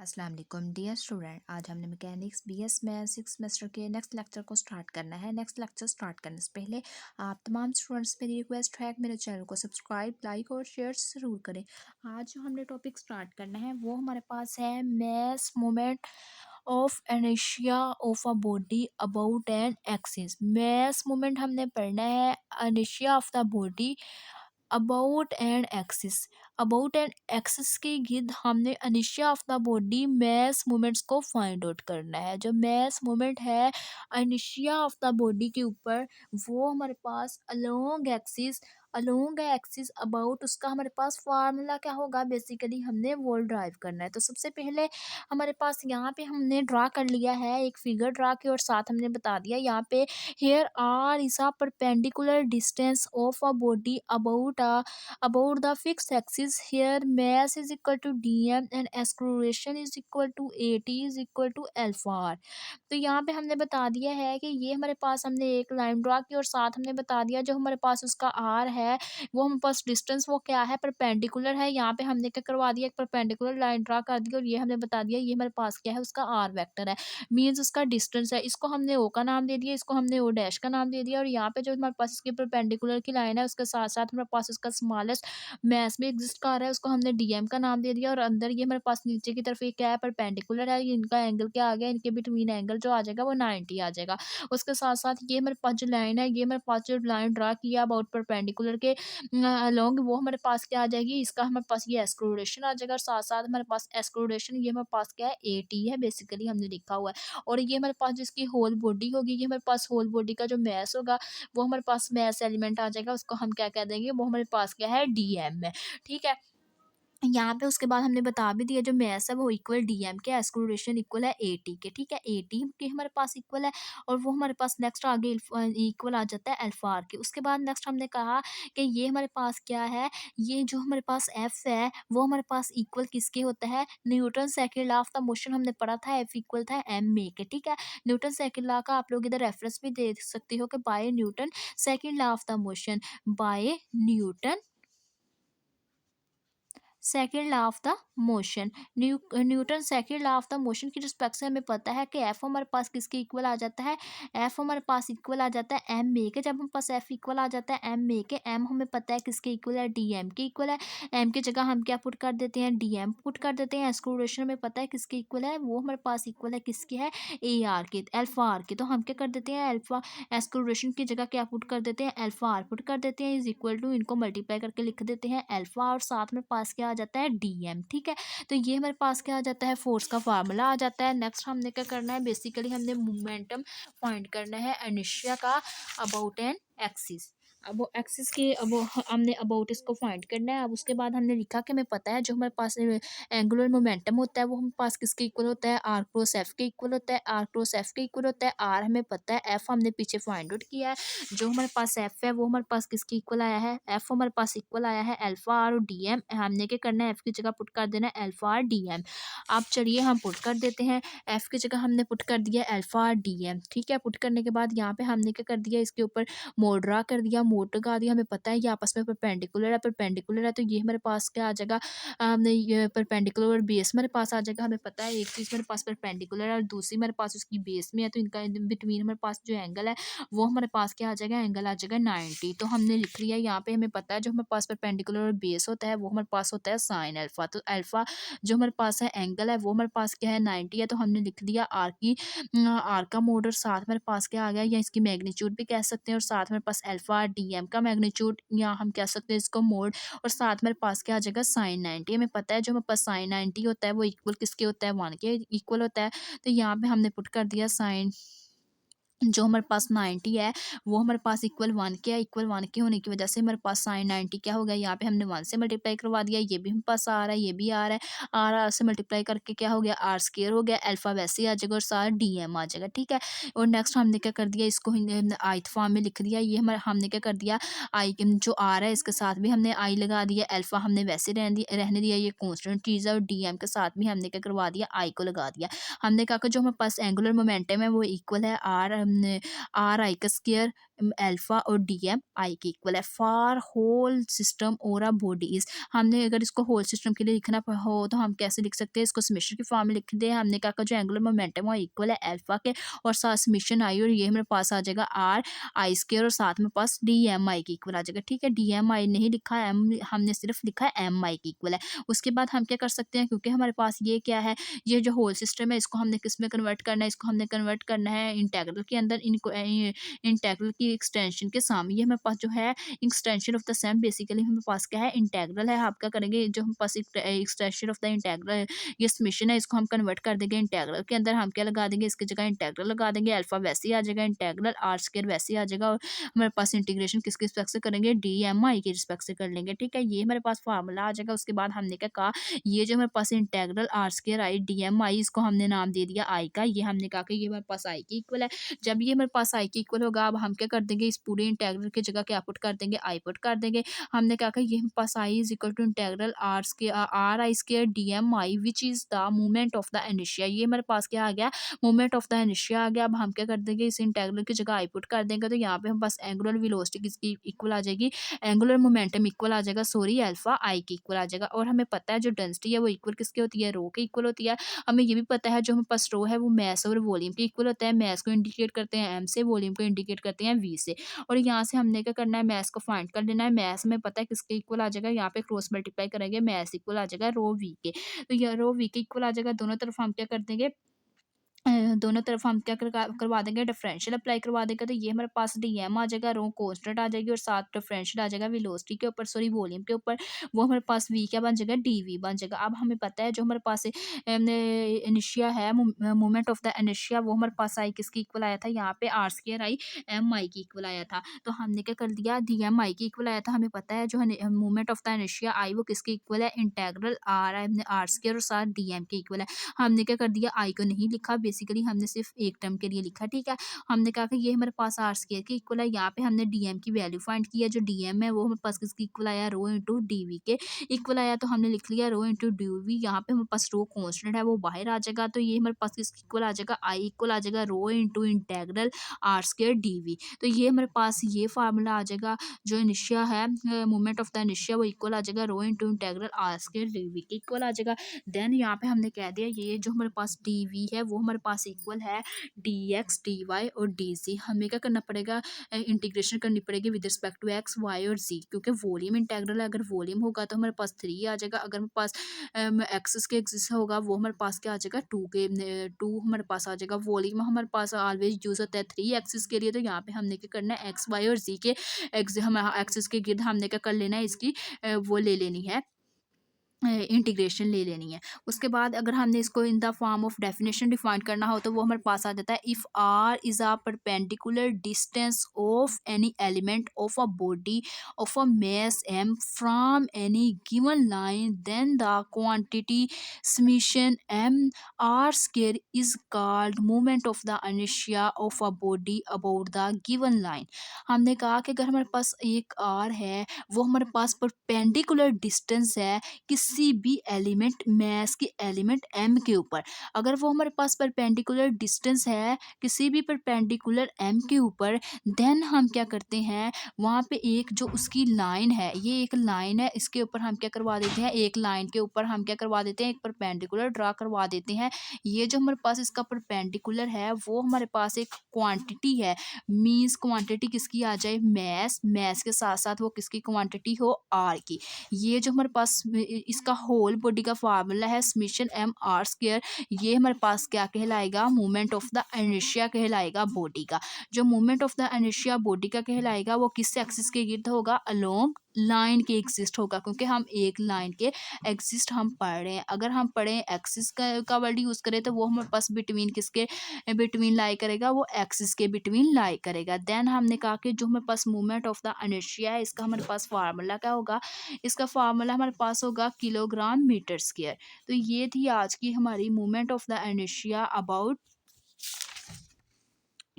अस्सलाम वालेकुम dear student. आज हमने मैकेनिक्स बीएस में 6 सेमेस्टर के नेक्स्ट लेक्चर को स्टार्ट करना है। नेक्स्ट लेक्चर स्टार्ट करने से पहले आप तमाम स्टूडेंट्स मेरी रिक्वेस्ट है कि मेरे चैनल को सब्सक्राइब, लाइक और शेयर ज़रूर करें। आज जो हमने टॉपिक स्टार्ट करना है वो हमारे पास है mass moment of inertia of a body about an axis. Mass moment हमने पढ़ना है inertia of the body about and axis. About and axis के गिर्द हमने inertia of the body mass moments को फाइंड आउट करना है। जो मैस मोमेंट है इनर्शिया ऑफ द बॉडी के ऊपर वो हमारे पास अलोंग एक्सिस अबाउट उसका हमारे पास फार्मूला क्या होगा, बेसिकली हमने वो ड्राइव करना है। तो सबसे पहले हमारे पास यहाँ पे हमने ड्रा कर लिया है, एक फिगर ड्रा की और साथ हमने बता दिया यहाँ पे here r is a perpendicular distance of a body about the fixed axis. Here mass is equal to dm and acceleration is equal to at is equal to alpha r। तो यहाँ पे हमने बता दिया है कि ये हमारे पास हमने एक लाइन ड्रा की और साथ हमने बता दिया जो हमारे पास उसका आर है वो हमारे पास डिस्टेंस वो क्या है, परपेंडिकुलर है। यहाँ पे हमने क्या करवा दिया, एक परपेंडिकुलर लाइन ड्रा कर दी और ये हमने बता दिया ये हमारे पास क्या है, उसका आर वेक्टर है, मीन्स उसका डिस्टेंस है। इसको हमने ओ का नाम दे दिया, इसको हमने ओ डैश का नाम दे दिया और यहाँ पे जो हमारे पास इसके परपेंडिकुलर की लाइन है उसके साथ साथ हमारे पास उसका स्मॉलेस्ट मैस में एग्जिस्ट कर रहा है, उसको हमने डीएम का नाम दे दिया। और अंदर ये हमारे पास नीचे की तरफ ये क्या है, परपेंडिकुलर है, ये इनका एंगल क्या आ गया, इनके बिटवीन एंगल जो आ जाएगा वो 90 आ जाएगा। उसके साथ साथ ये हमारे पास जो लाइन है, ये हमारे पास जो लाइन ड्रा किया अबाउट परपेंडिकुलर के अलोंग वो हमारे पास क्या आ जाएगी, इसका हमारे पास ये एक्सक्लूडेशन आ जाएगा और साथ साथ हमारे पास एक्सक्लूडेशन ये हमारे पास क्या है, ए टी है, बेसिकली हमने लिखा हुआ है। और ये हमारे पास जिसकी होल बॉडी होगी, ये हमारे पास होल बॉडी का जो मैस होगा वो हमारे पास मैस एलिमेंट आ जाएगा, उसको हम क्या कह देंगे, वो हमारे पास क्या है, डीएम है। ठीक है, यहाँ पे उसके बाद हमने बता भी दिया जो मैस है वो इक्वल डीएम के, एक्सक्लूडेशन इक्वल है एटी के। ठीक है, एटी के हमारे पास इक्वल है और वो हमारे पास नेक्स्ट आगे इक्वल आ जाता है अल्फा आर के। उसके बाद नेक्स्ट हमने कहा कि ये हमारे पास क्या है, ये जो हमारे पास एफ है वो हमारे पास इक्वल किसके होता है, Newton second law of the motion हमने पढ़ा था, एफ इक्वल था एम ए के। ठीक है, न्यूटन सेकंड लॉ का आप लोग इधर रेफरेंस भी दे सकते हो कि by Newton second law of the motion, by second law of the motion, Newton second law of the motion की रिस्पेक्ट से हमें पता है कि एफ हमारे पास किसके इक्वल आ जाता है, एफ हमारे पास इक्वल आ जाता है एम ए के। जब हमारे पास एफ इक्वल आ जाता है एम ए के, एम हमें पता है किसके इक्वल है, डी एम के इक्वल है। एम की जगह हम क्या पुट कर देते हैं, डी एम पुट कर देते हैं। एक्सक्लूडेशन में पता है किसके इक्वल है, वो हमारे पास इक्वल है किसके है, ए आर के, अल्फा आर के। तो हम क्या कर देते हैं, अल्फा एक्सक्लूडेशन की जगह क्या पुट कर देते हैं, अल्फा आर पुट कर देते हैं, इज इक्वल टू इनको मल्टीप्लाई करके लिख देते हैं अल्फा और साथ में पास क्या आ जाता है, डीएम। ठीक है, तो ये हमारे पास क्या आ जाता है, फोर्स का फार्मूला आ जाता है। नेक्स्ट हमने क्या करना है, बेसिकली हमने मोमेंटम फाइंड करना है इनर्शिया का अबाउट एन एक्सिस। अब वो एक्सिस के अब वो हमने अबाउट इसको फाइंड करना है। अब उसके बाद हमने लिखा कि हमें पता है जो हमारे पास एंगुलर मोमेंटम होता है वो हमारे पास किसके इक्वल होता है, आर क्रॉस एफ के इक्वल होता है, आर क्रॉस एफ के इक्वल होता है। आर हमें पता है, एफ हमने पीछे फाइंड आउट किया है। जो हमारे पास एफ है वो हमारे पास किसके इक्वल आया है, एफ हमारे पास इक्वल आया है अल्फा आर और डीएम। हमने क्या करना है, एफ की जगह पुट कर देना है अल्फा आर डीएम। अब चलिए हम पुट कर देते हैं, एफ की जगह हमने पुट कर दिया अल्फा आर डीएम। ठीक है, पुट करने के बाद यहाँ पे हमने क्या कर दिया, इसके ऊपर मोड ड्रा कर दिया, मोड लगा दिया। हमें पता है ये आपस में परपेंडिकुलर है तो ये हमारे पास क्या आ जाएगा, हमने ये परपेंडिकुलर और बेस हमारे पास आ जाएगा। हमें पता है एक चीज़ मेरे पास परपेंडिकुलर है और दूसरी मेरे पास उसकी बेस में है, तो इनका बिटवीन हमारे पास जो एंगल है वो हमारे पास क्या आ जाएगा, एंगल आ जाएगा 90। तो हमने लिख लिया यहाँ पे, हमें पता है जो हमारे पास परपेंडिकुलर और बेस होता है वो हमारे पास होता है साइन अल्फा। तो अल्फा जो हमारे पास है एंगल है वो हमारे पास क्या है 90 है, तो हमने लिख दिया आर की आर का मोड और साथ मेरे पास क्या आ गया, या इसकी मैग्नीट्यूड भी कह सकते हैं और साथ मेरे पास अल्फा डी एम का मैग्नीट्यूड या हम कह सकते हैं इसको मोड और साथ मेरे पास क्या आ जाएगा साइन 90। हमें पता है जो हमारे पास साइन 90 होता है वो इक्वल किसके होता है, 1 के इक्वल होता है। तो यहाँ पे हमने पुट कर दिया साइन जो हमारे पास 90 है वो हमारे पास इक्वल 1 के है। इक्वल 1 के होने की वजह से हमारे पास साइन 90 क्या हो गया, यहाँ पे हमने 1 से मल्टीप्लाई करवा दिया, ये भी हमारे पास आ रहा है, ये भी आ रहा है, आर से मल्टीप्लाई करके क्या हो गया, आर स्क्वायर हो गया, अल्फा वैसे ही आ जाएगा और सारा डीएम आ जाएगा। ठीक है, और नेक्स्ट हमने क्या कर दिया, इसको आइथ फॉर्म में लिख दिया। ये हमारे हमने क्या कर दिया, आई जो आर है इसके साथ भी हमने आई लगा दिया, अल्फा हमने वैसे रहने दिया, ये कॉन्स्टेंट चीज़ है और डीएम के साथ भी हमने क्या करवा दिया, आई को लगा दिया। हमने कहा कि जो हमारे पास एंगुलर मोमेंटम है वो इक्वल है आर आई का स्क्वायर अल्फा और डीएम आई के इक्वल है फॉर होल सिस्टम और अ बॉडी इज। हमने अगर इसको होल सिस्टम के लिए लिखना हो तो हम कैसे लिख सकते हैं, इसको समेशन की फॉर्म में लिख दे। हमने कहा जो एंगुलर मोमेंटम वो इक्वल है अल्फा के और साथ समेशन आई, और ये हमारे पास आ जाएगा आर आई स्क्वायर और साथ में पास डी एम आई के इक्वल आ जाएगा। ठीक है, डी एम आई नहीं लिखा है, एम हमने सिर्फ लिखा है एम आई के इक्वल है। उसके बाद हम क्या कर सकते हैं, क्योंकि हमारे पास ये क्या है, ये जो होल सिस्टम है इसको हमने किस में कन्वर्ट करना है, इसको हमने कन्वर्ट करना है इंटेग्रल के अंदर। इनको इंटेग्रल की एक्सटेंशन के सामने ये हमारे पास जो है extension of the same, basically हमारे पास क्या है इंटेग्रल है। आप क्या करेंगे, जो हम पास एक्सटेंशन ऑफ द इंटेग्रल ये समेशन है इसको हम कन्वर्ट कर देंगे इंटेग्रल के अंदर। हम क्या लगा देंगे, इसकी जगह इंटेग्रल लगा देंगे, अल्फा वैसे ही आ जाएगा, इंटेग्रल आर स्क्वायर वैसे ही आ जाएगा, और हमारे पास इंटीग्रेशन किसके रिस्पेक्ट से करेंगे, डी एम आई के रिस्पेक्ट से कर लेंगे। ठीक है, ये हमारे पास फार्मूला आ जाएगा। उसके बाद हमने क्या कहा, ये जो हमारे पास integral R square I D M I, इसको हमने नाम दे दिया आई का। ये हमने कहा कि ये हमारे पास आई के इक्वल है। जब ये हमारे पास आई के इक्वल होगा, अब हम क्या कर देंगे, इस पूरे इंटेग्रल की जगह क्या पुट कर देंगे, आई पुट कर देंगे। हमने कहा कि ये हमारे पास I is equal to integral R I square D M I which is the moment of the इनिशिया। ये हमारे पास क्या आ गया, मोमेंट ऑफ द इनिशिया आ गया। अब हम क्या कर देंगे, इस इंटेग्रल की जगह आई पुट कर देंगे, तो यहाँ पे हम बस एंगुलर वेलोसिटी किसकी इक्वल आ जाएगी, एंगुलर मोमेंटम इक्वल आ जाएगा, सॉरी अल्फा आई की इक्वल आ जाएगा। और हमें पता है जो डेंसिटी है वो इक्वल किसकी होती है, रो के इक्वल होती है। हमें ये भी पता है जो हमारे पास रो है वो मैस और वॉल्यूम के इक्वल होता है। मैस को इंडिकेट करते हैं एम से, वॉल्यूम को इंडिकेट करते हैं वी से। और यहाँ से हमने क्या करना है, मैस को फाइंड कर लेना है। मैस हमें पता है किसके इक्वल आ जाएगा, यहाँ पे क्रॉस मल्टीप्लाई करेंगे, मैस इक्वल आ जाएगा रो वी के। तो ये रो वी के इक्वल आ जाएगा। दोनों तरफ हम क्या कर देंगे, दोनों तरफ हम क्या करवा देंगे, डिफरेंशियल अप्लाई करवा देंगे। तो ये हमारे पास डी एम आ जाएगा, रो कांस्टेंट आ जाएगी, और साथ डिफरेंशियल आ जाएगा वेलोसिटी के ऊपर, सॉरी वॉल्यूम के ऊपर। वो हमारे पास वी क्या बन जाएगा, डी वी बन जाएगा। अब हमें पता है जो हमारे पास इनिशिया है, मोमेंट ऑफ द इनिशिया, वो हमारे पास आई किसकी इक्वल आया था, यहाँ पे आर स्क्वायर आई एम आई की इक्वल आया था। तो हमने क्या कर दिया, डी एम आई की इक्वल आया था। हमें पता है जो मोमेंट ऑफ द इनिशिया आई वो किसकी इक्वल है, इंटेग्रल आर स्क्वायर और साथ डी एम की इक्वल है। हमने क्या कर दिया, आई को नहीं लिखा, बेसिकली हमने सिर्फ एक टर्म के लिए लिखा। ठीक है, हमने कहा कि ये हमारे पास आर स्क्वायर की इक्वल है। यहाँ पे हमने डीएम की वैल्यू फाइंड की है, जो डीएम है वो हमारे पास किसकी इक्वल आया, रो इंटू डीवी के इक्वल आया। तो हमने लिख लिया रो इंटू डीवी। यहाँ पे हमारे पास रो कॉन्स्टेंट है वो बाहर आ जाएगा, तो ये हमारे पास किसकी इक्वल आ जाएगा, आई इक्वल आ जाएगा rho into integral R square D V. तो ये हमारे पास ये फार्मूला आ जाएगा, जो इनिशिया है मोमेंट ऑफ द इनिशिया वो इक्वल आ जाएगा rho into integral R square D V के इक्वल आ जाएगा। देन यहाँ पे हमने कह दिया ये जो हमारे पास डी वी है वो हमारे पास इक्वल है डी एक्स डी वाई और डी सी। हमें क्या करना पड़ेगा, इंटीग्रेशन करनी पड़ेगी with respect to X Y और जी, क्योंकि वॉल्यूम इंटेग्रल है। अगर वॉल्यूम होगा तो हमारे पास 3 आ जाएगा, अगर हमारे पास एक्सिस के एक्सिस होगा वो हमारे पास क्या आ जाएगा, 2 हमारे पास आ जाएगा। वॉल्यूम हमारे पास ऑलवेज यूज होता है 3 एक्सिस के लिए, तो यहाँ पे हमने क्या करना है, एक्स वाई और जी के हम एक्सिस के गिर्द हमने क्या कर लेना है, इसकी वो ले लेनी है, इंटीग्रेशन ले लेनी है। उसके बाद अगर हमने इसको in the form of definition define करना हो तो वो हमारे पास आ जाता है, if r is a perpendicular distance of any element of a body of a mass m from any given line, then the quantity summation m r square is called moment of the inertia of a body about the given line। हमने कहा कि अगर हमारे पास एक r है, वो हमारे पास perpendicular distance है किसी भी एलिमेंट मैस के एलिमेंट एम के ऊपर, अगर वो हमारे पास परपेंडिकुलर डिस्टेंस है किसी भी परपेंडिकुलर एम के ऊपर, देन हम क्या करते हैं, वहाँ पे एक जो उसकी लाइन है, ये एक लाइन है, इसके ऊपर हम क्या करवा देते हैं, एक लाइन के ऊपर हम क्या करवा देते हैं, एक परपेंडिकुलर ड्रा करवा देते हैं। ये जो हमारे पास इसका परपेंडिकुलर है वो हमारे पास एक क्वांटिटी है, मीन्स क्वांटिटी किसकी आ जाए, मैस के साथ साथ वो किसकी क्वांटिटी हो, आर की। ये जो हमारे पास इसका होल बॉडी का फार्मूला है समेशन एम आर स्क्वायर, ये हमारे पास क्या कहलाएगा, मोमेंट ऑफ द इनर्शिया कहलाएगा बॉडी का। जो moment of the inertia body का कहलाएगा वो किस एक्सिस के गिर्द होगा, अलोंग लाइन के एग्जिस्ट होगा, क्योंकि हम एक लाइन के एग्जिस्ट हम पढ़ रहे हैं। अगर हम पढ़े एक्सिस का वर्ड यूज़ करें तो वो हमारे पास बिटवीन किसके बिटवीन लाई करेगा, वो एक्सिस के बिटवीन लाई करेगा। देन हमने कहा कि जो हमारे पास मोमेंट ऑफ द इनर्शिया है इसका हमारे पास फार्मूला क्या होगा, इसका फार्मूला हमारे पास होगा किलोग्राम मीटर स्क्वायर। तो ये थी आज की हमारी moment of the inertia about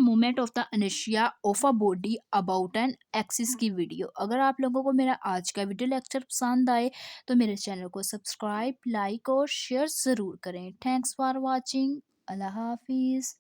moment of the inertia of a body about an axis की वीडियो। अगर आप लोगों को मेरा आज का वीडियो लेक्चर पसंद आए तो मेरे चैनल को सब्सक्राइब, लाइक और शेयर ज़रूर करें। Thanks for watching. अल्लाह हाफिज़।